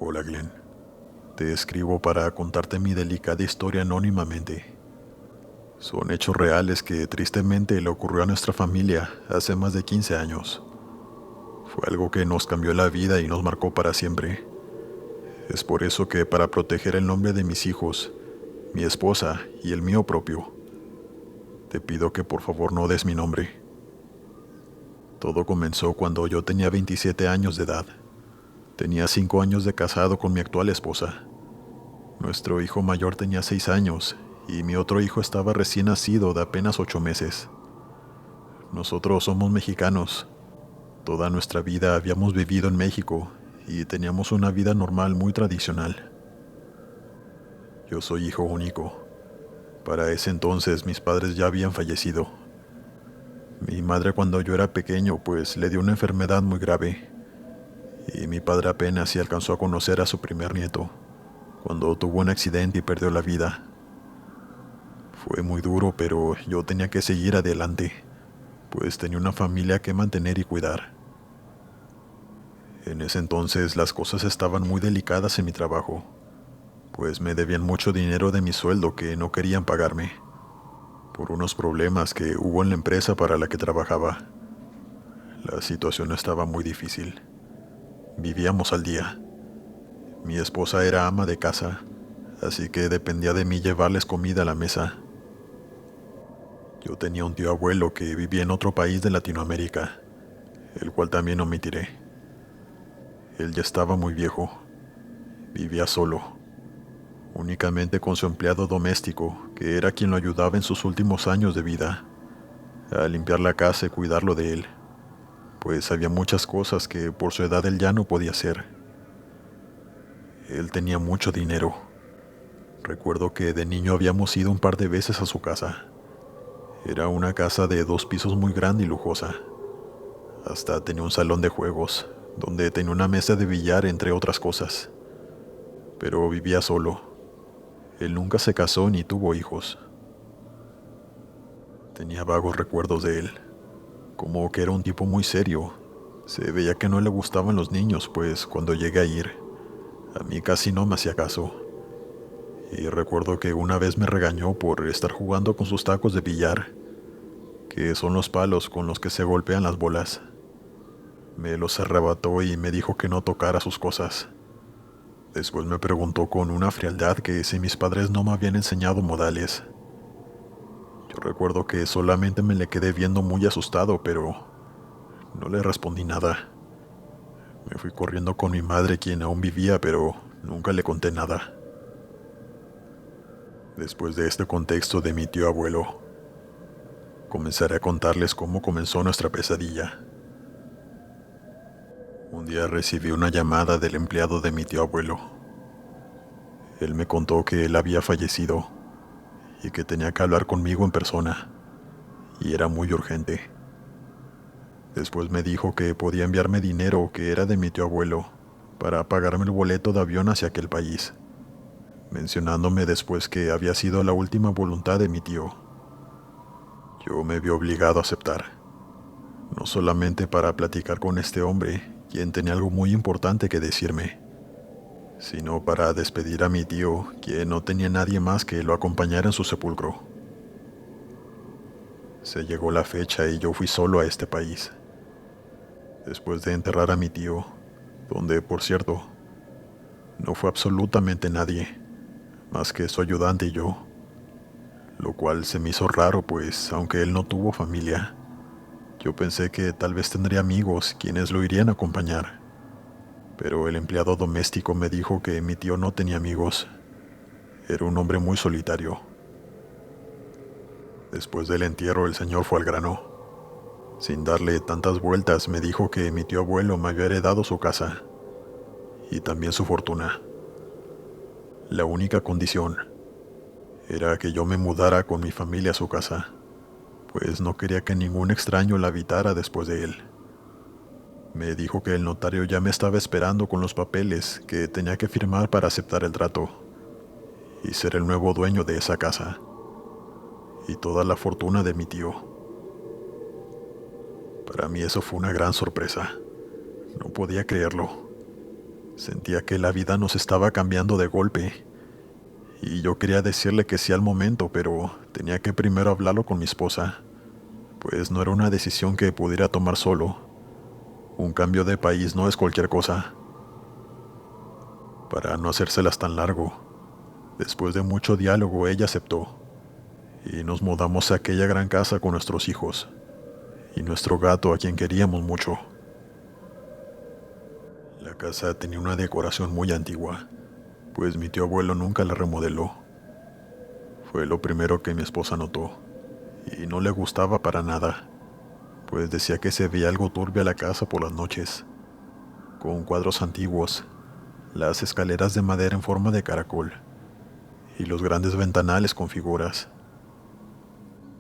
Hola Glenn, te escribo para contarte mi delicada historia anónimamente. Son hechos reales que tristemente le ocurrió a nuestra familia hace más de 15 años. Fue algo que nos cambió la vida y nos marcó para siempre. Es por eso que para proteger el nombre de mis hijos, mi esposa y el mío propio, te pido que por favor no des mi nombre. Todo comenzó cuando yo tenía 27 años de edad. Tenía 5 años de casado con mi actual esposa. Nuestro hijo mayor tenía 6 años y mi otro hijo estaba recién nacido de apenas 8 meses. Nosotros somos mexicanos. Toda nuestra vida habíamos vivido en México y teníamos una vida normal muy tradicional. Yo soy hijo único. Para ese entonces mis padres ya habían fallecido. Mi madre cuando yo era pequeño pues le dio una enfermedad muy grave y mi padre apenas si alcanzó a conocer a su primer nieto cuando tuvo un accidente y perdió la vida. Fue muy duro, pero yo tenía que seguir adelante, pues tenía una familia que mantener y cuidar. En ese entonces las cosas estaban muy delicadas en mi trabajo, pues me debían mucho dinero de mi sueldo que no querían pagarme, por unos problemas que hubo en la empresa para la que trabajaba. La situación estaba muy difícil. Vivíamos al día. Mi esposa era ama de casa, así que dependía de mí llevarles comida a la mesa. Yo tenía un tío abuelo que vivía en otro país de Latinoamérica, el cual también omitiré. Él ya estaba muy viejo, vivía solo, únicamente con su empleado doméstico, que era quien lo ayudaba en sus últimos años de vida, a limpiar la casa y cuidarlo de él, pues había muchas cosas que por su edad él ya no podía hacer. Él tenía mucho dinero. Recuerdo que de niño habíamos ido un par de veces a su casa. Era una casa de 2 pisos muy grande y lujosa. Hasta tenía un salón de juegos, donde tenía una mesa de billar entre otras cosas. Pero vivía solo. Él nunca se casó ni tuvo hijos. Tenía vagos recuerdos de él, como que era un tipo muy serio. Se veía que no le gustaban los niños, pues cuando llegué a ir, a mí casi no me hacía caso. Y recuerdo que una vez me regañó por estar jugando con sus tacos de billar, que son los palos con los que se golpean las bolas. Me los arrebató y me dijo que no tocara sus cosas. Después me preguntó con una frialdad que si mis padres no me habían enseñado modales. Yo recuerdo que solamente me le quedé viendo muy asustado, pero no le respondí nada. Me fui corriendo con mi madre, quien aún vivía, pero nunca le conté nada. Después de este contexto de mi tío abuelo, comenzaré a contarles cómo comenzó nuestra pesadilla. Un día recibí una llamada del empleado de mi tío abuelo. Él me contó que él había fallecido y que tenía que hablar conmigo en persona, y era muy urgente. Después me dijo que podía enviarme dinero que era de mi tío abuelo para pagarme el boleto de avión hacia aquel país, mencionándome después que había sido la última voluntad de mi tío. Yo me vi obligado a aceptar, no solamente para platicar con este hombre, quien tenía algo muy importante que decirme, sino para despedir a mi tío, quien no tenía nadie más que lo acompañara en su sepulcro. Se llegó la fecha y yo fui solo a este país, después de enterrar a mi tío, donde, por cierto, no fue absolutamente nadie, más que su ayudante y yo, lo cual se me hizo raro, pues aunque él no tuvo familia, yo pensé que tal vez tendría amigos quienes lo irían a acompañar, pero el empleado doméstico me dijo que mi tío no tenía amigos, era un hombre muy solitario. Después del entierro el señor fue al grano. Sin darle tantas vueltas me dijo que mi tío abuelo me había heredado su casa y también su fortuna. La única condición era que yo me mudara con mi familia a su casa, pues no quería que ningún extraño la habitara después de él. Me dijo que el notario ya me estaba esperando con los papeles que tenía que firmar para aceptar el trato y ser el nuevo dueño de esa casa y toda la fortuna de mi tío. Para mí eso fue una gran sorpresa. No podía creerlo. Sentía que la vida nos estaba cambiando de golpe, y yo quería decirle que sí al momento, pero tenía que primero hablarlo con mi esposa, pues no era una decisión que pudiera tomar solo. Un cambio de país no es cualquier cosa. Para no hacérselas tan largo, después de mucho diálogo ella aceptó, y nos mudamos a aquella gran casa con nuestros hijos, y nuestro gato a quien queríamos mucho. La casa tenía una decoración muy antigua, pues mi tío abuelo nunca la remodeló. Fue lo primero que mi esposa notó, y no le gustaba para nada, pues decía que se veía algo turbia la casa por las noches, con cuadros antiguos, las escaleras de madera en forma de caracol, y los grandes ventanales con figuras.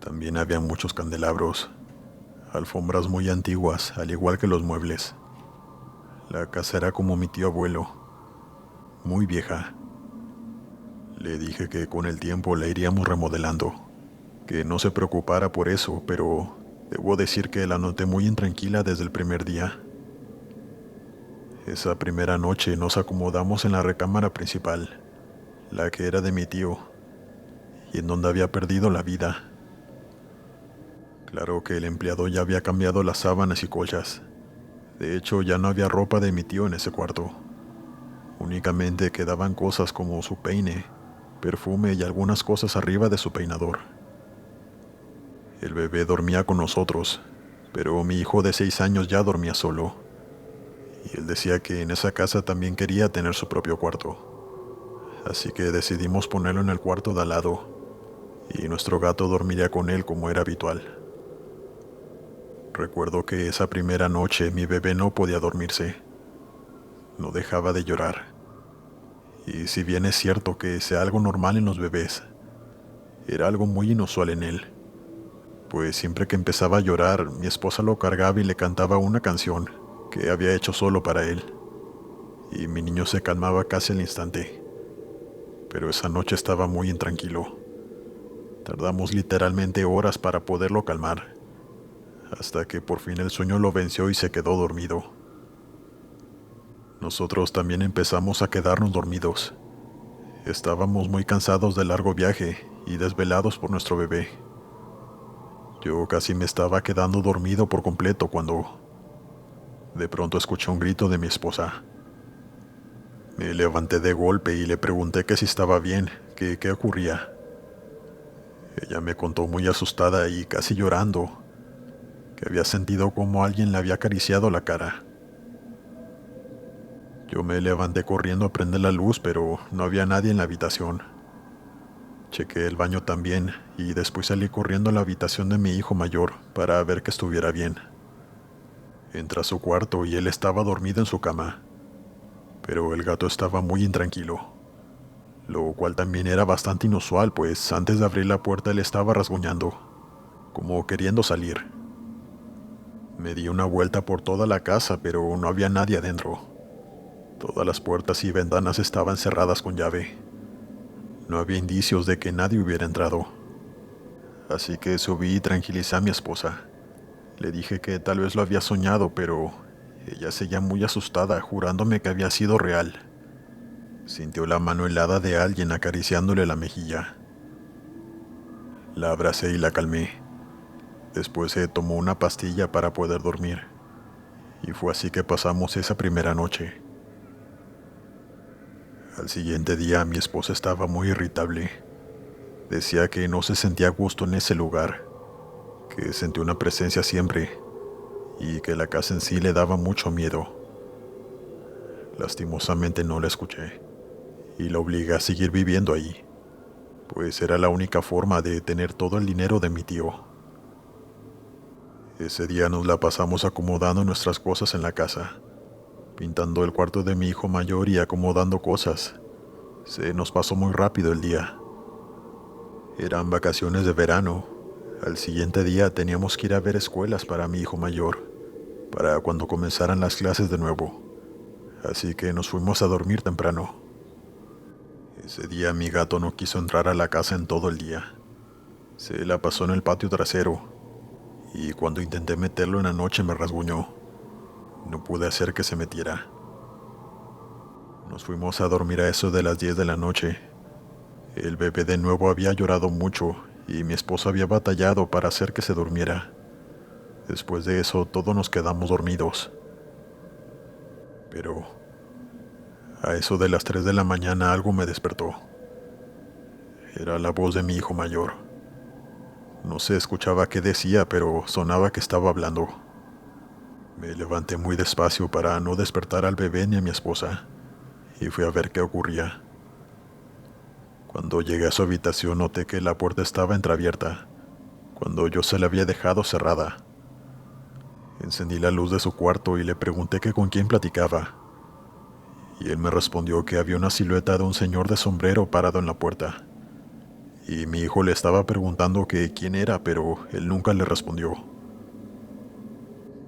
También había muchos candelabros, alfombras muy antiguas, al igual que los muebles. La casa era como mi tío abuelo, muy vieja. Le dije que con el tiempo la iríamos remodelando, que no se preocupara por eso, pero debo decir que la noté muy intranquila desde el primer día. Esa primera noche nos acomodamos en la recámara principal, la que era de mi tío, y en donde había perdido la vida. Claro que el empleado ya había cambiado las sábanas y colchas. De hecho, ya no había ropa de mi tío en ese cuarto. Únicamente quedaban cosas como su peine, perfume y algunas cosas arriba de su peinador. El bebé dormía con nosotros, pero mi hijo de 6 años ya dormía solo, y él decía que en esa casa también quería tener su propio cuarto. Así que decidimos ponerlo en el cuarto de al lado, y nuestro gato dormiría con él como era habitual. Recuerdo que esa primera noche mi bebé no podía dormirse. No dejaba de llorar. Y si bien es cierto que sea algo normal en los bebés, era algo muy inusual en él, pues siempre que empezaba a llorar, mi esposa lo cargaba y le cantaba una canción que había hecho solo para él, y mi niño se calmaba casi al instante. Pero esa noche estaba muy intranquilo. Tardamos literalmente horas para poderlo calmar, hasta que por fin el sueño lo venció y se quedó dormido. Nosotros también empezamos a quedarnos dormidos. Estábamos muy cansados del largo viaje y desvelados por nuestro bebé. Yo casi me estaba quedando dormido por completo cuando de pronto escuché un grito de mi esposa. Me levanté de golpe y le pregunté que si estaba bien, que qué ocurría. Ella me contó muy asustada y casi llorando que había sentido como alguien le había acariciado la cara. Yo me levanté corriendo a prender la luz, pero no había nadie en la habitación. Chequé el baño también y después salí corriendo a la habitación de mi hijo mayor para ver que estuviera bien. Entré a su cuarto y él estaba dormido en su cama, pero el gato estaba muy intranquilo, lo cual también era bastante inusual, pues antes de abrir la puerta él estaba rasguñando, como queriendo salir. Me di una vuelta por toda la casa, pero no había nadie adentro. Todas las puertas y ventanas estaban cerradas con llave. No había indicios de que nadie hubiera entrado. Así que subí y tranquilicé a mi esposa. Le dije que tal vez lo había soñado, pero ella seguía muy asustada, jurándome que había sido real. Sintió la mano helada de alguien acariciándole la mejilla. La abracé y la calmé. Después se tomó una pastilla para poder dormir. Y fue así que pasamos esa primera noche. Al siguiente día mi esposa estaba muy irritable. Decía que no se sentía a gusto en ese lugar, que sentía una presencia siempre y que la casa en sí le daba mucho miedo. Lastimosamente no la escuché y la obligué a seguir viviendo ahí, pues era la única forma de tener todo el dinero de mi tío. Ese día nos la pasamos acomodando nuestras cosas en la casa, pintando el cuarto de mi hijo mayor y acomodando cosas. Se nos pasó muy rápido el día. Eran vacaciones de verano. Al siguiente día teníamos que ir a ver escuelas para mi hijo mayor, para cuando comenzaran las clases de nuevo. Así que nos fuimos a dormir temprano. Ese día mi gato no quiso entrar a la casa en todo el día. Se la pasó en el patio trasero, y cuando intenté meterlo en la noche me rasguñó. No pude hacer que se metiera. Nos fuimos a dormir a eso de las 10 de la noche. El bebé de nuevo había llorado mucho y mi esposa había batallado para hacer que se durmiera. Después de eso, todos nos quedamos dormidos. Pero a eso de las 3 de la mañana algo me despertó. Era la voz de mi hijo mayor. No se escuchaba qué decía, pero sonaba que estaba hablando. Me levanté muy despacio para no despertar al bebé ni a mi esposa, y fui a ver qué ocurría. Cuando llegué a su habitación noté que la puerta estaba entreabierta, cuando yo se la había dejado cerrada. Encendí la luz de su cuarto y le pregunté que con quién platicaba, y él me respondió que había una silueta de un señor de sombrero parado en la puerta, y mi hijo le estaba preguntando que quién era, pero él nunca le respondió.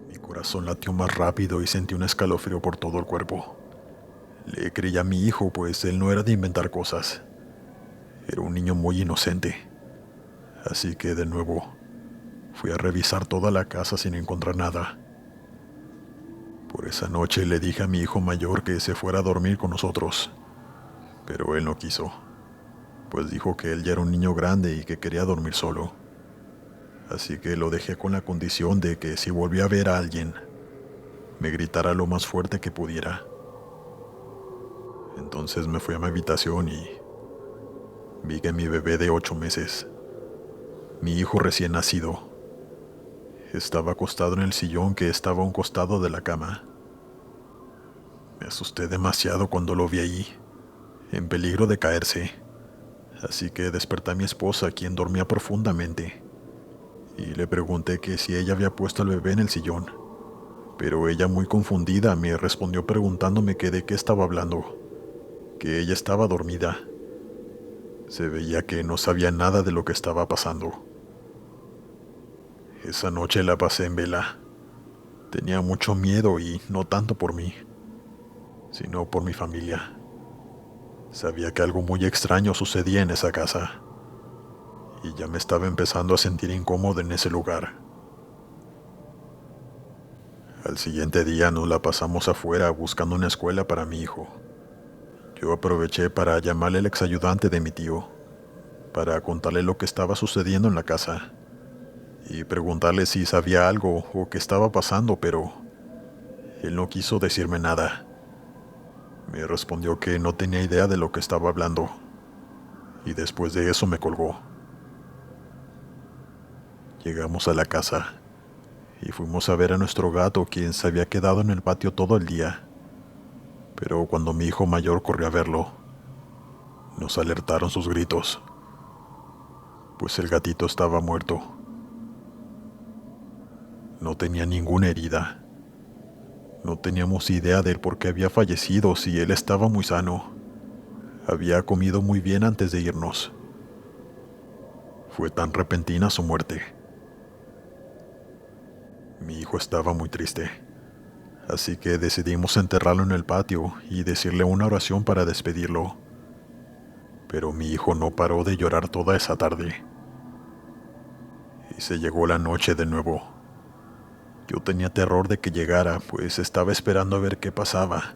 Mi corazón latió más rápido y sentí un escalofrío por todo el cuerpo. Le creí a mi hijo, pues él no era de inventar cosas. Era un niño muy inocente. Así que de nuevo fui a revisar toda la casa sin encontrar nada. Por esa noche le dije a mi hijo mayor que se fuera a dormir con nosotros, pero él no quiso, pues dijo que él ya era un niño grande y que quería dormir solo. Así que lo dejé con la condición de que si volvía a ver a alguien, me gritara lo más fuerte que pudiera. Entonces me fui a mi habitación y vi que mi bebé de 8 meses, mi hijo recién nacido, estaba acostado en el sillón que estaba a un costado de la cama. Me asusté demasiado cuando lo vi ahí, en peligro de caerse, así que desperté a mi esposa, quien dormía profundamente, y le pregunté que si ella había puesto al bebé en el sillón, pero ella, muy confundida, me respondió preguntándome que de qué estaba hablando, que ella estaba dormida. Se veía que no sabía nada de lo que estaba pasando. Esa noche la pasé en vela. Tenía mucho miedo y no tanto por mí, sino por mi familia. Sabía que algo muy extraño sucedía en esa casa, y ya me estaba empezando a sentir incómodo en ese lugar. Al siguiente día nos la pasamos afuera buscando una escuela para mi hijo. Yo aproveché para llamarle al exayudante de mi tío, para contarle lo que estaba sucediendo en la casa, y preguntarle si sabía algo o qué estaba pasando, pero él no quiso decirme nada. Me respondió que no tenía idea de lo que estaba hablando, y después de eso me colgó. Llegamos a la casa y fuimos a ver a nuestro gato, quien se había quedado en el patio todo el día. Pero cuando mi hijo mayor corrió a verlo, nos alertaron sus gritos, pues el gatito estaba muerto. No tenía ninguna herida. No teníamos idea del por qué había fallecido si él estaba muy sano. Había comido muy bien antes de irnos. Fue tan repentina su muerte. Mi hijo estaba muy triste, así que decidimos enterrarlo en el patio y decirle una oración para despedirlo. Pero mi hijo no paró de llorar toda esa tarde. Y se llegó la noche de nuevo. Yo tenía terror de que llegara, pues estaba esperando a ver qué pasaba.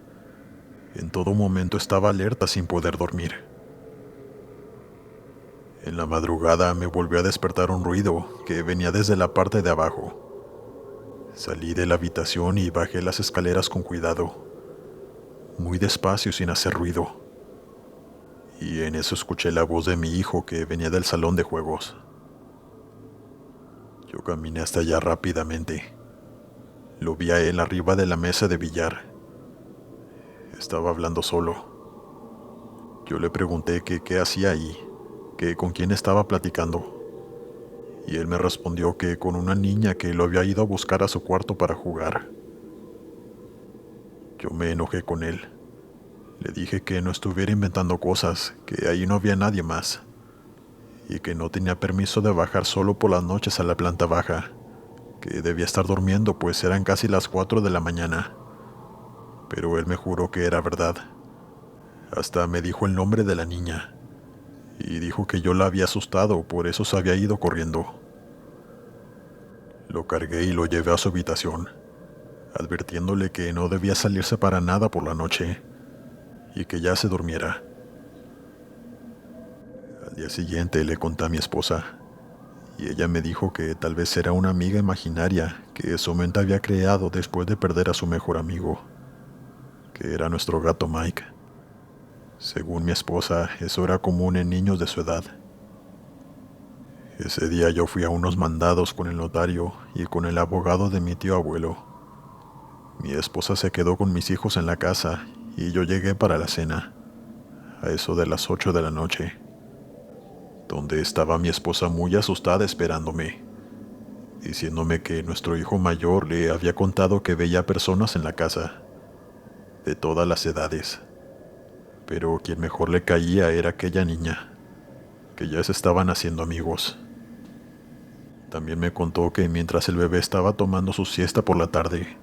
En todo momento estaba alerta sin poder dormir. En la madrugada me volvió a despertar un ruido que venía desde la parte de abajo. Salí de la habitación y bajé las escaleras con cuidado, muy despacio sin hacer ruido. Y en eso escuché la voz de mi hijo que venía del salón de juegos. Yo caminé hasta allá rápidamente. Lo vi a él arriba de la mesa de billar. Estaba hablando solo. Yo le pregunté que qué hacía ahí, que con quién estaba platicando. Y él me respondió que con una niña que lo había ido a buscar a su cuarto para jugar. Yo me enojé con él. Le dije que no estuviera inventando cosas, que ahí no había nadie más, y que no tenía permiso de bajar solo por las noches a la planta baja, que debía estar durmiendo pues eran casi las 4 de la mañana. Pero él me juró que era verdad. Hasta me dijo el nombre de la niña, y dijo que yo la había asustado, por eso se había ido corriendo. Lo cargué y lo llevé a su habitación, advirtiéndole que no debía salirse para nada por la noche, y que ya se durmiera. Al día siguiente le conté a mi esposa, y ella me dijo que tal vez era una amiga imaginaria que su mente había creado después de perder a su mejor amigo, que era nuestro gato Mike. Según mi esposa, eso era común en niños de su edad. Ese día yo fui a unos mandados con el notario y con el abogado de mi tío abuelo. Mi esposa se quedó con mis hijos en la casa y yo llegué para la cena, a eso de las 8 de la noche, donde estaba mi esposa muy asustada esperándome, diciéndome que nuestro hijo mayor le había contado que veía personas en la casa, de todas las edades, pero quien mejor le caía era aquella niña, que ya se estaban haciendo amigos. También me contó que mientras el bebé estaba tomando su siesta por la tarde,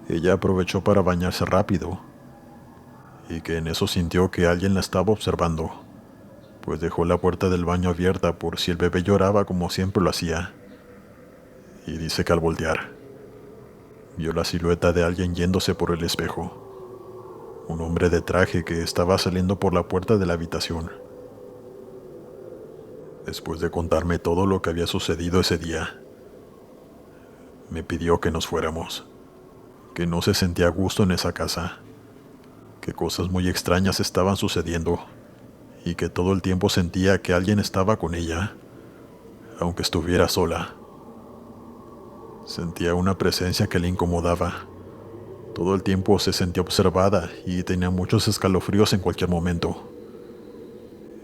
ella aprovechó para bañarse rápido, y que en eso sintió que alguien la estaba observando, pues dejó la puerta del baño abierta por si el bebé lloraba como siempre lo hacía. Y dice que al voltear, vio la silueta de alguien yéndose por el espejo, un hombre de traje que estaba saliendo por la puerta de la habitación. Después de contarme todo lo que había sucedido ese día, me pidió que nos fuéramos, que no se sentía a gusto en esa casa, que cosas muy extrañas estaban sucediendo y que todo el tiempo sentía que alguien estaba con ella, aunque estuviera sola. Sentía una presencia que le incomodaba. Todo el tiempo se sentía observada y tenía muchos escalofríos en cualquier momento.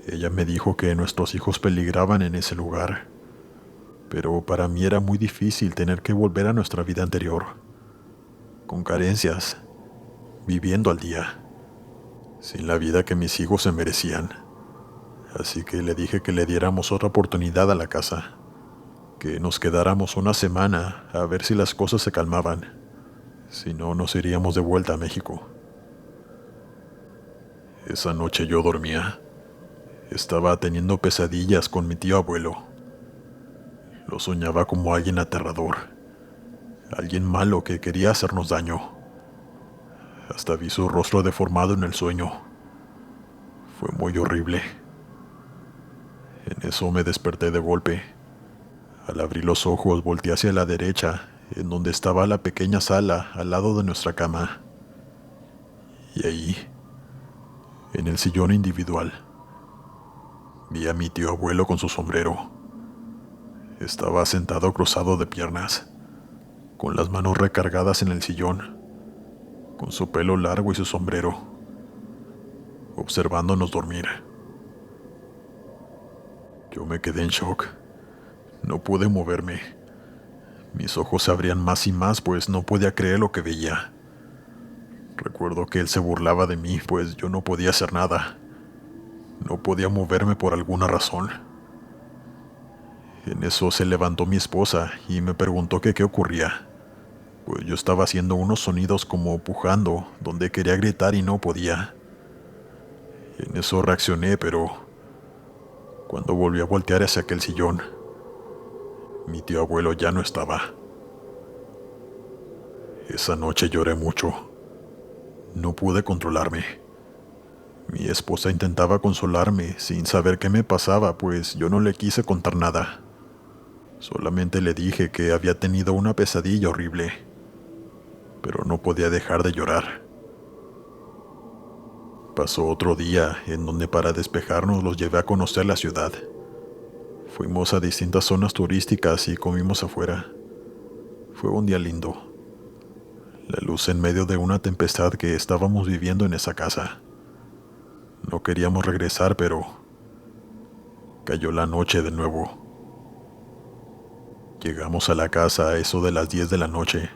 Ella me dijo que nuestros hijos peligraban en ese lugar, pero para mí era muy difícil tener que volver a nuestra vida anterior, con carencias, viviendo al día, sin la vida que mis hijos se merecían. Así que le dije que le diéramos otra oportunidad a la casa, que nos quedáramos una semana a ver si las cosas se calmaban. Si no, nos iríamos de vuelta a México. Esa noche yo dormía. Estaba teniendo pesadillas con mi tío abuelo. Lo soñaba como alguien aterrador, alguien malo que quería hacernos daño. Hasta vi su rostro deformado en el sueño. Fue muy horrible. En eso me desperté de golpe. Al abrir los ojos volteé hacia la derecha, en donde estaba la pequeña sala al lado de nuestra cama. Y ahí, en el sillón individual, vi a mi tío abuelo con su sombrero. Estaba sentado cruzado de piernas, con las manos recargadas en el sillón, con su pelo largo y su sombrero, observándonos dormir. Yo me quedé en shock. No pude moverme. Mis ojos se abrían más y más, pues no podía creer lo que veía. Recuerdo que él se burlaba de mí, pues yo no podía hacer nada. No podía moverme por alguna razón. En eso se levantó mi esposa y me preguntó que qué ocurría, pues yo estaba haciendo unos sonidos como pujando, donde quería gritar y no podía. En eso reaccioné, pero cuando volví a voltear hacia aquel sillón, mi tío abuelo ya no estaba. Esa noche lloré mucho. No pude controlarme. Mi esposa intentaba consolarme sin saber qué me pasaba, pues yo no le quise contar nada. Solamente le dije que había tenido una pesadilla horrible, pero no podía dejar de llorar. Pasó otro día en donde para despejarnos los llevé a conocer la ciudad. Fuimos a distintas zonas turísticas y comimos afuera. Fue un día lindo. La luz en medio de una tempestad que estábamos viviendo en esa casa. No queríamos regresar, pero cayó la noche de nuevo. Llegamos a la casa a eso de las 10 de la noche.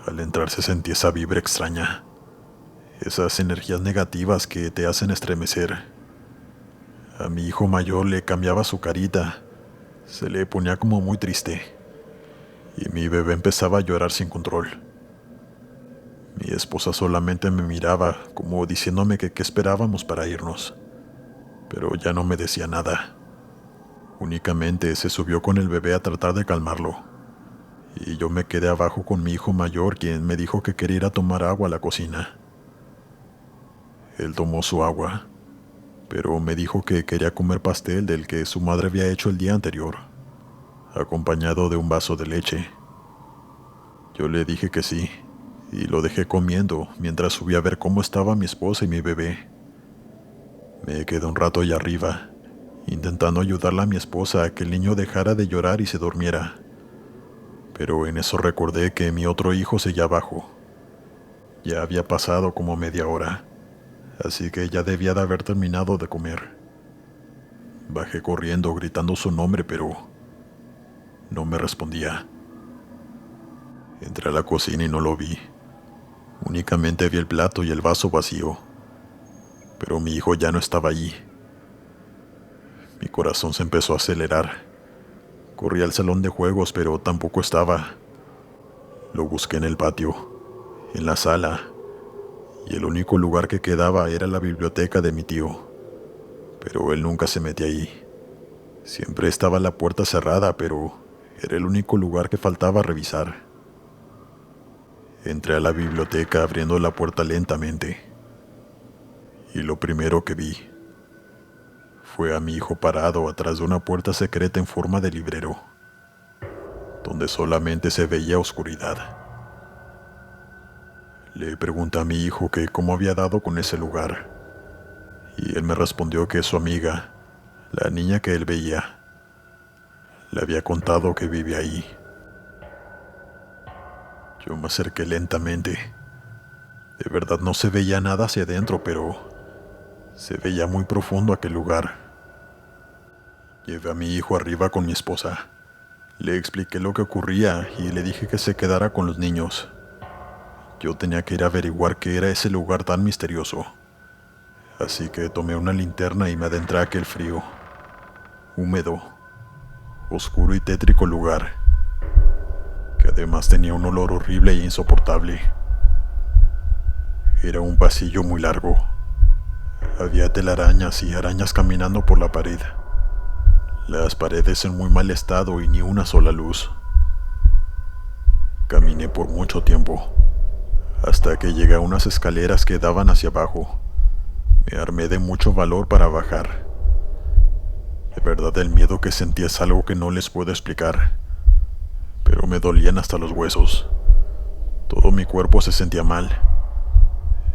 Al entrar se sentía esa vibra extraña, esas energías negativas que te hacen estremecer. A mi hijo mayor le cambiaba su carita, se le ponía como muy triste, y mi bebé empezaba a llorar sin control. Mi esposa solamente me miraba, como diciéndome que qué esperábamos para irnos, pero ya no me decía nada. Únicamente se subió con el bebé a tratar de calmarlo, y yo me quedé abajo con mi hijo mayor, quien me dijo que quería ir a tomar agua a la cocina. Él tomó su agua, pero me dijo que quería comer pastel del que su madre había hecho el día anterior, acompañado de un vaso de leche. Yo le dije que sí, y lo dejé comiendo mientras subí a ver cómo estaba mi esposa y mi bebé. Me quedé un rato allá arriba, intentando ayudarle a mi esposa a que el niño dejara de llorar y se durmiera. Pero en eso recordé que mi otro hijo seguía abajo. Ya había pasado como media hora, así que ya debía de haber terminado de comer. Bajé corriendo gritando su nombre, pero no me respondía. Entré a la cocina y no lo vi. Únicamente vi el plato y el vaso vacío. Pero mi hijo ya no estaba allí. Mi corazón se empezó a acelerar. Corrí al salón de juegos, pero tampoco estaba. Lo busqué en el patio, en la sala, y el único lugar que quedaba era la biblioteca de mi tío. Pero él nunca se metía ahí. Siempre estaba la puerta cerrada, pero era el único lugar que faltaba revisar. Entré a la biblioteca abriendo la puerta lentamente. Y lo primero que vi fue a mi hijo parado atrás de una puerta secreta en forma de librero, donde solamente se veía oscuridad. Le pregunté a mi hijo que cómo había dado con ese lugar, y él me respondió que su amiga, la niña que él veía, le había contado que vivía ahí. Yo me acerqué lentamente. De verdad no se veía nada hacia adentro, pero se veía muy profundo aquel lugar. Llevé a mi hijo arriba con mi esposa. Le expliqué lo que ocurría y le dije que se quedara con los niños. Yo tenía que ir a averiguar qué era ese lugar tan misterioso. Así que tomé una linterna y me adentré a aquel frío, húmedo, oscuro y tétrico lugar, que además tenía un olor horrible e insoportable. Era un pasillo muy largo. Había telarañas y arañas caminando por la pared. Las paredes en muy mal estado y ni una sola luz. Caminé por mucho tiempo, hasta que llegué a unas escaleras que daban hacia abajo. Me armé de mucho valor para bajar. De verdad el miedo que sentí es algo que no les puedo explicar, pero me dolían hasta los huesos. Todo mi cuerpo se sentía mal.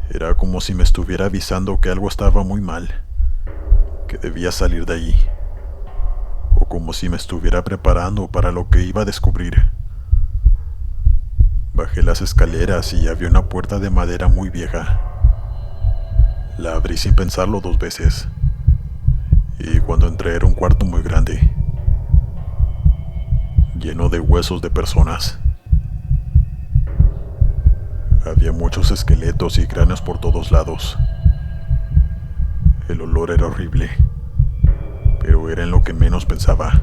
Era como si me estuviera avisando que algo estaba muy mal, que debía salir de ahí, o como si me estuviera preparando para lo que iba a descubrir. Bajé las escaleras y había una puerta de madera muy vieja. La abrí sin pensarlo 2 veces, y cuando entré era un cuarto muy grande, lleno de huesos de personas. Había muchos esqueletos y cráneos por todos lados. El olor era horrible, pero era en lo que menos pensaba.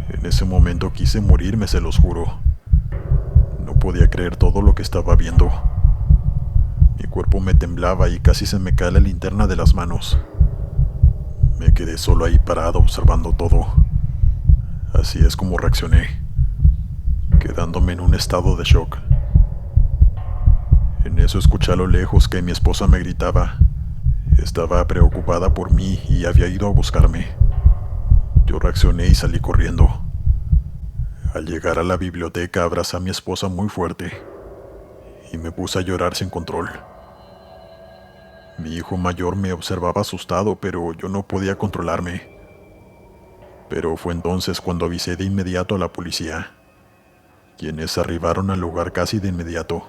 En ese momento quise morirme, se los juro. No podía creer todo lo que estaba viendo. Mi cuerpo me temblaba y casi se me cae la linterna de las manos. Me quedé solo ahí parado observando todo. Así es como reaccioné, quedándome en un estado de shock. En eso escuché a lo lejos que mi esposa me gritaba. Estaba preocupada por mí y había ido a buscarme. Yo reaccioné y salí corriendo. Al llegar a la biblioteca abracé a mi esposa muy fuerte y me puse a llorar sin control. Mi hijo mayor me observaba asustado, pero yo no podía controlarme. Pero fue entonces cuando avisé de inmediato a la policía, quienes arribaron al lugar casi de inmediato.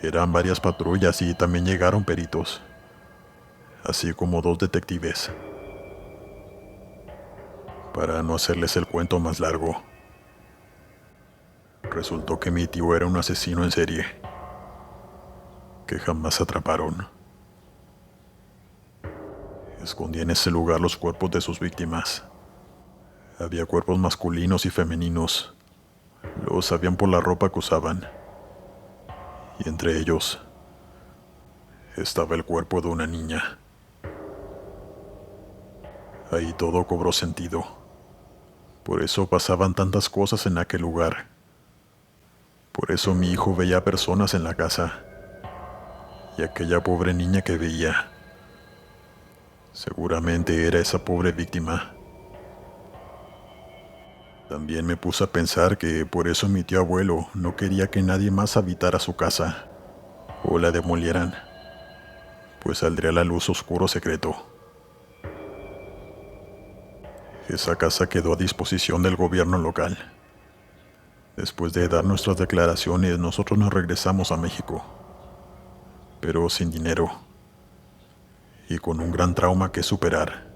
Eran varias patrullas y también llegaron peritos, así como 2 detectives. Para no hacerles el cuento más largo, resultó que mi tío era un asesino en serie, que jamás atraparon. Escondía en ese lugar los cuerpos de sus víctimas. Había cuerpos masculinos y femeninos. Lo sabían por la ropa que usaban. Y entre ellos estaba el cuerpo de una niña. Ahí todo cobró sentido. Por eso pasaban tantas cosas en aquel lugar. Por eso mi hijo veía personas en la casa. y aquella pobre niña que veía. Seguramente era esa pobre víctima. También me puse a pensar que por eso mi tío abuelo no quería que nadie más habitara su casa o la demolieran, pues saldría a la luz oscuro secreto. Esa casa quedó a disposición del gobierno local. Después de dar nuestras declaraciones, nosotros nos regresamos a México, pero sin dinero y con un gran trauma que superar.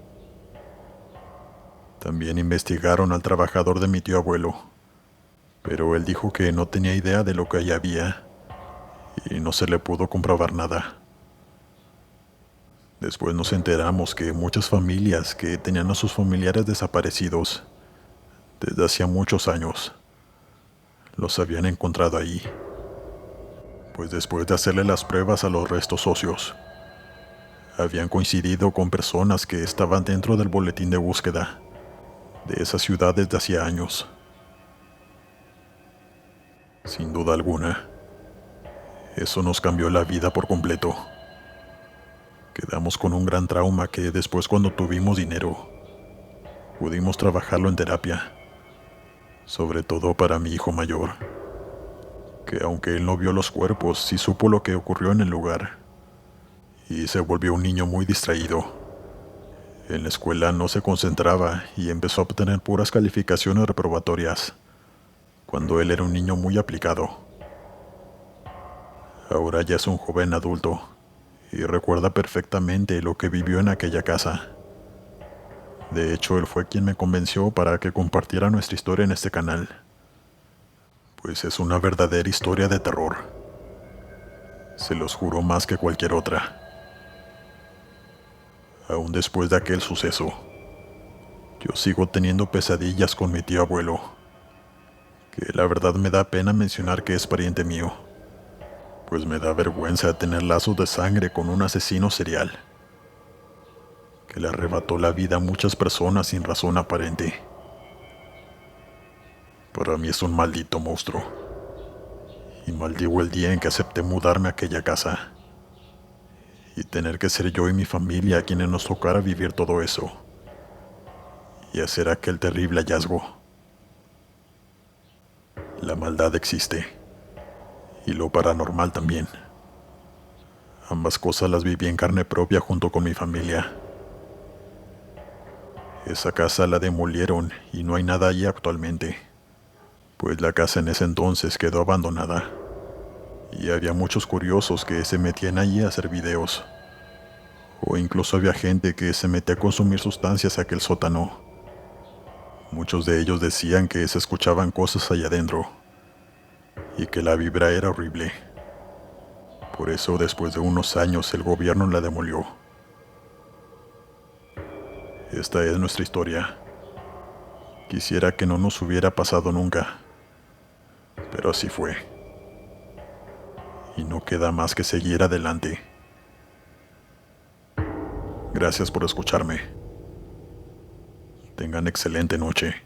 También investigaron al trabajador de mi tío abuelo, pero él dijo que no tenía idea de lo que allí había y no se le pudo comprobar nada. Después nos enteramos que muchas familias que tenían a sus familiares desaparecidos desde hacía muchos años los habían encontrado ahí, pues después de hacerle las pruebas a los restos óseos, habían coincidido con personas que estaban dentro del boletín de búsqueda de esa ciudad desde hacía años. Sin duda alguna, eso nos cambió la vida por completo. Quedamos con un gran trauma que después, cuando tuvimos dinero, pudimos trabajarlo en terapia, sobre todo para mi hijo mayor, que aunque él no vio los cuerpos, sí supo lo que ocurrió en el lugar y se volvió un niño muy distraído. En la escuela no se concentraba y empezó a obtener puras calificaciones reprobatorias, cuando él era un niño muy aplicado. Ahora ya es un joven adulto y recuerda perfectamente lo que vivió en aquella casa. De hecho, él fue quien me convenció para que compartiera nuestra historia en este canal, pues es una verdadera historia de terror. Se los juro, más que cualquier otra. Aún después de aquel suceso, yo sigo teniendo pesadillas con mi tío abuelo, que la verdad me da pena mencionar que es pariente mío, pues me da vergüenza tener lazos de sangre con un asesino serial, que le arrebató la vida a muchas personas sin razón aparente. Para mí es un maldito monstruo, y maldigo el día en que acepté mudarme a aquella casa, y tener que ser yo y mi familia quienes nos tocara vivir todo eso, y hacer aquel terrible hallazgo. La maldad existe, y lo paranormal también. Ambas cosas las viví en carne propia junto con mi familia. Esa casa la demolieron y no hay nada allí actualmente, pues la casa en ese entonces quedó abandonada, y había muchos curiosos que se metían allí a hacer videos, o incluso había gente que se metía a consumir sustancias a aquel sótano. Muchos de ellos decían que se escuchaban cosas allá adentro, y que la vibra era horrible. Por eso, después de unos años, el gobierno la demolió. Esta es nuestra historia. Quisiera que no nos hubiera pasado nunca, pero así fue. Y no queda más que seguir adelante. Gracias por escucharme. Tengan excelente noche.